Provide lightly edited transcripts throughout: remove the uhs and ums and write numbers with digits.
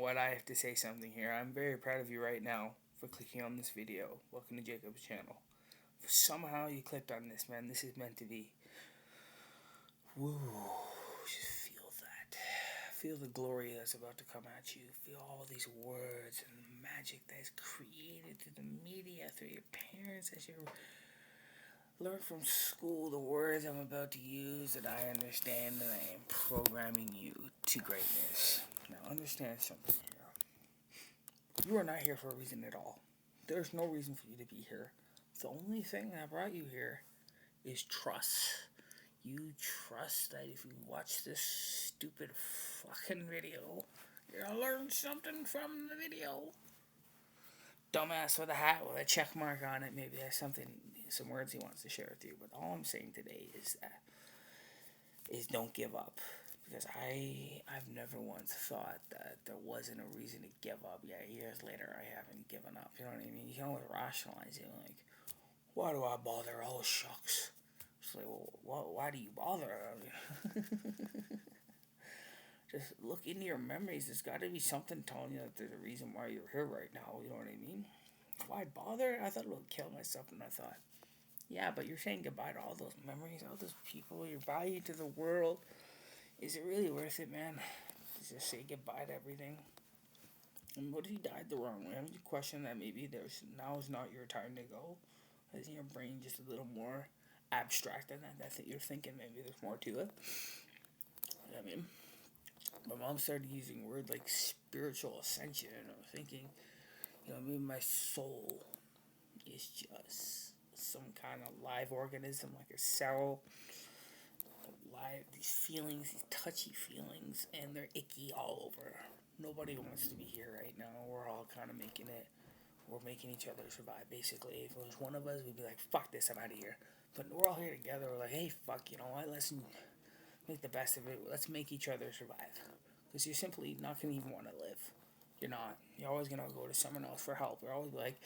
what, I have to say something here. I'm very proud of you right now for clicking on this video. Welcome to Jacob's channel. Somehow you clicked on this, man. This is meant to be. Woo. Just feel that. Feel the glory that's about to come at you. Feel all these words and magic that is created through the media, through your parents, as you learn from school the words I'm about to use that I understand, and I am programming you to greatness. Now understand something here. You are not here for a reason at all. There's no reason for you to be here. The only thing that brought you here is trust. You trust that if you watch this stupid fucking video, you're gonna learn something from the video. Dumbass with a hat with a check mark on it maybe has some words he wants to share with you. But all I'm saying today is don't give up. Because I've never once thought that there wasn't a reason to give up. Yeah, years later I haven't given up. You know what I mean? You can always rationalize it like, why do I bother? Oh shucks. It's like, well, why do you bother? Just look into your memories. There's got to be something telling you that there's a reason why you're here right now. You know what I mean? Why bother? I thought it would kill myself, and I thought, yeah, but you're saying goodbye to all those memories, all those people, your value to the world. Is it really worth it, man? To just say goodbye to everything? And what if you died the wrong way? Haven't you questioned that maybe now is not your time to go? Isn't your brain just a little more abstract than that? That's what you're thinking. Maybe there's more to it. I mean, my mom started using words like spiritual ascension, and I'm thinking, maybe my soul is just some kind of live organism, like a cell. Live, these feelings, these touchy feelings, and they're icky all over. Nobody wants to be here right now. We're all kind of making it. We're making each other survive, basically. If it was one of us, we'd be like, fuck this, I'm out of here. But we're all here together. We're like, hey, fuck, you know what? Let's make the best of it. Let's make each other survive. Because you're simply not going to even want to live. You're not. You're always going to go to someone else for help. You're always like,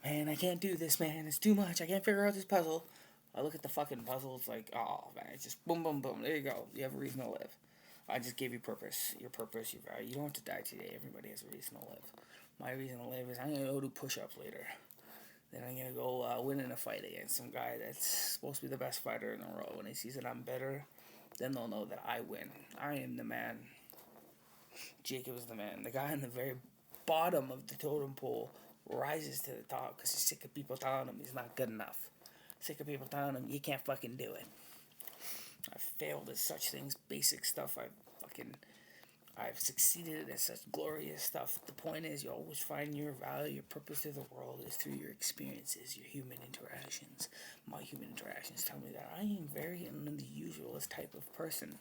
man, I can't do this, man. It's too much. I can't figure out this puzzle. I look at the fucking puzzle. It's like, oh, man. It's just boom, boom, boom. There you go. You have a reason to live. I just gave you purpose. Your purpose, your value. You don't have to die today. Everybody has a reason to live. My reason to live is I'm going to go do push-ups later. Then I'm going to go win in a fight against some guy that's supposed to be the best fighter in the world. When he sees that I'm better, then they'll know that I win. I am the man. Jacob is the man. The guy on the very bottom of the totem pole rises to the top because he's sick of people telling him he's not good enough. Sick of people telling him you can't fucking do it. I've failed at such things, basic stuff. I've succeeded at such glorious stuff. The point is, you always find your value, your purpose to the world is through your experiences, your human interactions. My human interactions tell me that I am very unusual type of person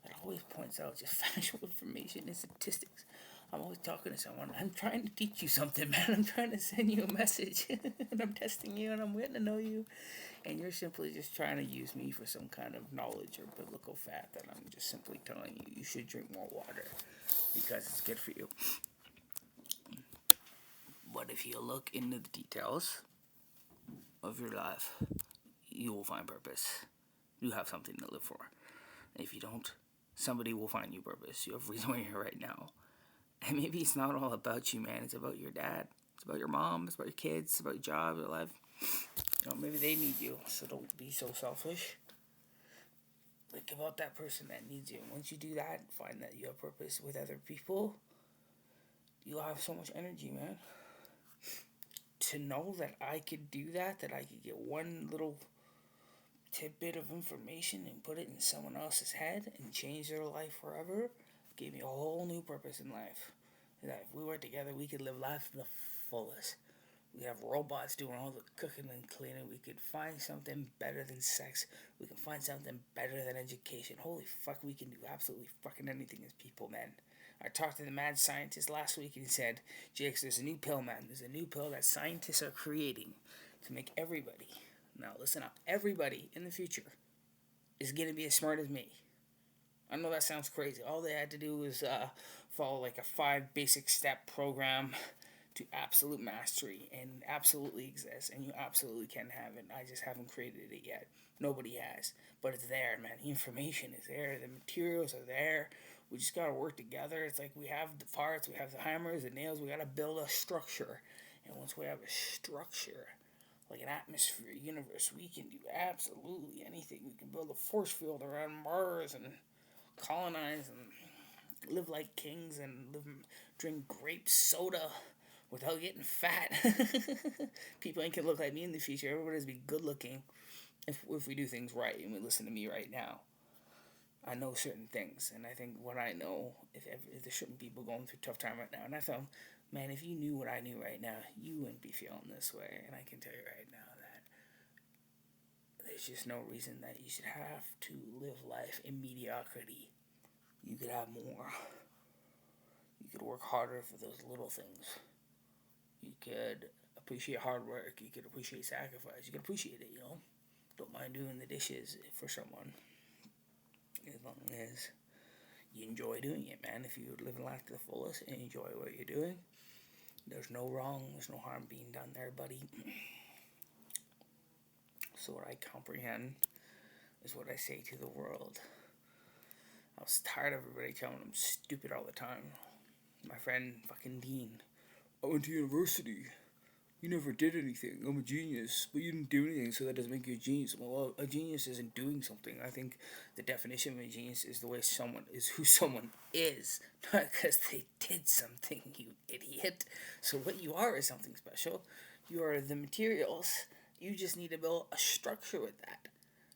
that always points out just factual information and statistics. I'm always talking to someone. I'm trying to teach you something, man. I'm trying to send you a message. And I'm testing you and I'm getting to know you. And you're simply just trying to use me for some kind of knowledge or biblical fact that I'm just simply telling you you should drink more water because it's good for you. But if you look into the details of your life, you will find purpose. You have something to live for. If you don't, somebody will find you purpose. You have reason why you're here right now. And maybe it's not all about you, man. It's about your dad. It's about your mom. It's about your kids. It's about your job, your life. Maybe they need you. So don't be so selfish. Think about that person that needs you. And once you do that, find that you have purpose with other people, you'll have so much energy, man. To know that I could do that I could get one little tidbit of information and put it in someone else's head and change their life forever, gave me a whole new purpose in life. That if we were together, we could live life to the fullest. We have robots doing all the cooking and cleaning. We could find something better than sex. We can find something better than education. Holy fuck, we can do absolutely fucking anything as people, man. I talked to the mad scientist last week and he said, Jakes, there's a new pill, man. There's a new pill that scientists are creating to make everybody, now listen up, everybody in the future is going to be as smart as me. I know that sounds crazy. All they had to do was follow like a 5 basic step program to absolute mastery and absolutely exists, and you absolutely can have it. I just haven't created it yet. Nobody has. But it's there, man. The information is there. The materials are there. We just gotta work together. It's like we have the parts, we have the hammers, the nails. We gotta build a structure, and once we have a structure, like an atmosphere, universe, we can do absolutely anything. We can build a force field around Mars and colonize and live like kings and drink grape soda without getting fat. People ain't gonna look like me in the future. Everybody's be good looking if we do things right and we listen to me right now. I know certain things, and I think what I know, if there's certain people going through a tough time right now, and I thought, man, if you knew what I knew right now, you wouldn't be feeling this way. And I can tell you right now that there's just no reason that you should have to live life in mediocrity. You could have more. You could work harder for those little things. You could appreciate hard work. You could appreciate sacrifice. You could appreciate it, Don't mind doing the dishes for someone. As long as you enjoy doing it, man. If you're living life to the fullest and enjoy what you're doing, there's no wrong, there's no harm being done there, buddy. So what I comprehend is what I say to the world. I was tired of everybody telling them I'm stupid all the time. My friend fucking Dean, I went to university. You never did anything. I'm a genius. But you didn't do anything, so that doesn't make you a genius. Well, a genius isn't doing something. I think the definition of a genius is the way someone is who someone is, not because they did something, you idiot. So what you are is something special. You are the materials. You just need to build a structure with that.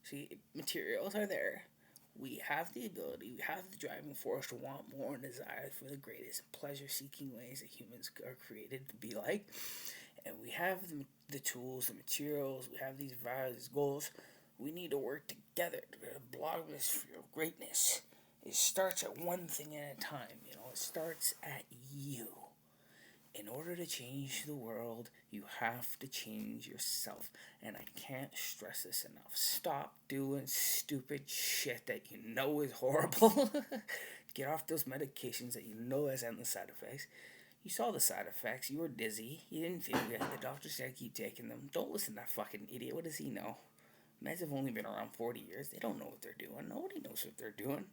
See, materials are there. We have the ability, we have the driving force to want more and desire for the greatest pleasure-seeking ways that humans are created to be like. And we have the tools, the materials, we have these values, these goals. We need to work together to build a blogosphere of greatness. It starts at one thing at a time, It starts at you. In order to change the world, you have to change yourself. And I can't stress this enough. Stop doing stupid shit that you know is horrible. Get off those medications that you know has endless side effects. You saw the side effects. You were dizzy. You didn't feel good. The doctor said keep taking them. Don't listen to that fucking idiot. What does he know? Meds have only been around 40 years. They don't know what they're doing. Nobody knows what they're doing.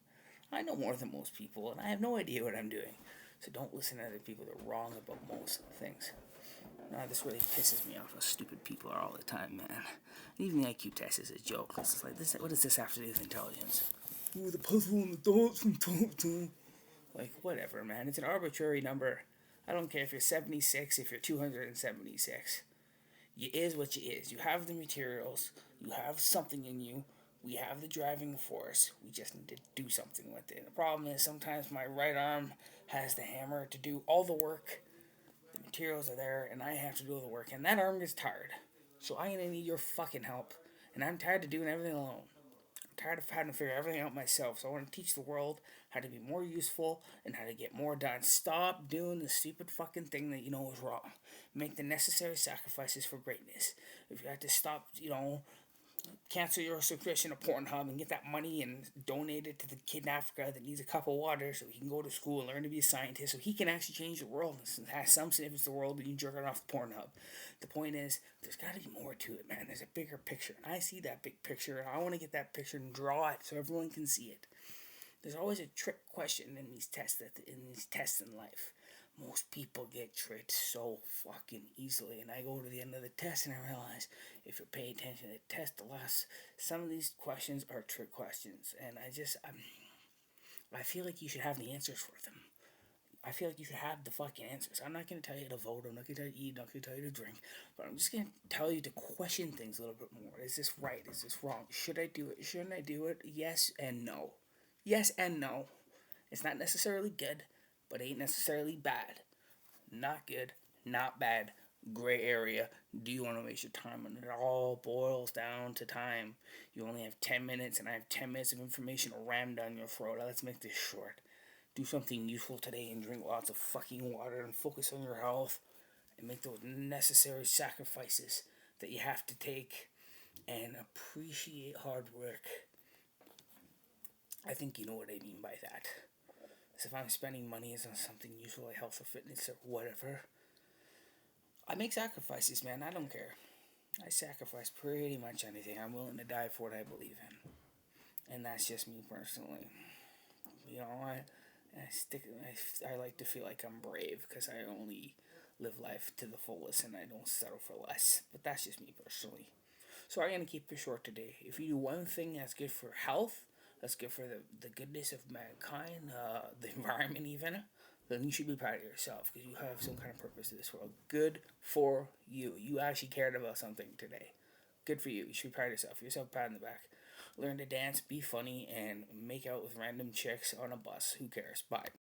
I know more than most people, and I have no idea what I'm doing. So don't listen to other people that are wrong about most things. Nah, this really pisses me off how stupid people are all the time, man. And even the IQ test is a joke. It's like, what does this have to do with intelligence? Ooh, the puzzle and the dots and like, whatever, man. It's an arbitrary number. I don't care if you're 76, if you're 276. You is what you is. You have the materials. You have something in you. We have the driving force. We just need to do something with it. And the problem is sometimes my right arm has the hammer to do all the work. The materials are there, and I have to do all the work. And that arm gets tired. So I'm going to need your fucking help. And I'm tired of doing everything alone. Tired of having to figure everything out myself. So I want to teach the world how to be more useful and how to get more done. Stop doing the stupid fucking thing that you know is wrong. Make the necessary sacrifices for greatness. If you have to stop, cancel your subscription to Pornhub and get that money and donate it to the kid in Africa that needs a cup of water so he can go to school and learn to be a scientist so he can actually change the world and have some significance to the world and you jerk it off Pornhub. The point is, there's got to be more to it, man. There's a bigger picture. And I see that big picture and I want to get that picture and draw it so everyone can see it. There's always a trick question in these tests in life. Most people get tricked so fucking easily, and I go to the end of the test and I realize if you're paying attention to the test, some of these questions are trick questions, and I feel like you should have the answers for them. I feel like you should have the fucking answers. I'm not going to tell you to vote, I'm not going to tell you to eat, I'm not going to tell you to drink, but I'm just going to tell you to question things a little bit more. Is this right? Is this wrong? Should I do it? Shouldn't I do it? Yes and no. Yes and no. It's not necessarily good, but ain't necessarily bad. Not good, not bad, gray area. Do you want to waste your time? And it all boils down to time. You only have 10 minutes, and I have 10 minutes of information rammed down your throat. Let's make this short. Do something useful today and drink lots of fucking water and focus on your health and make those necessary sacrifices that you have to take and appreciate hard work. I think you know what I mean by that. So if I'm spending money on something useful like health or fitness or whatever, I make sacrifices, man. I don't care. I sacrifice pretty much anything. I'm willing to die for what I believe in. And that's just me personally. And I like to feel like I'm brave because I only live life to the fullest and I don't settle for less. But that's just me personally. So I'm gonna keep it short today. If you do one thing that's good for health, that's good for the goodness of mankind, the environment even, then you should be proud of yourself because you have some kind of purpose in this world. Good for you. You actually cared about something today. Good for you. You should be proud of yourself. Give yourself a pat on the back. Learn to dance, be funny, and make out with random chicks on a bus. Who cares? Bye.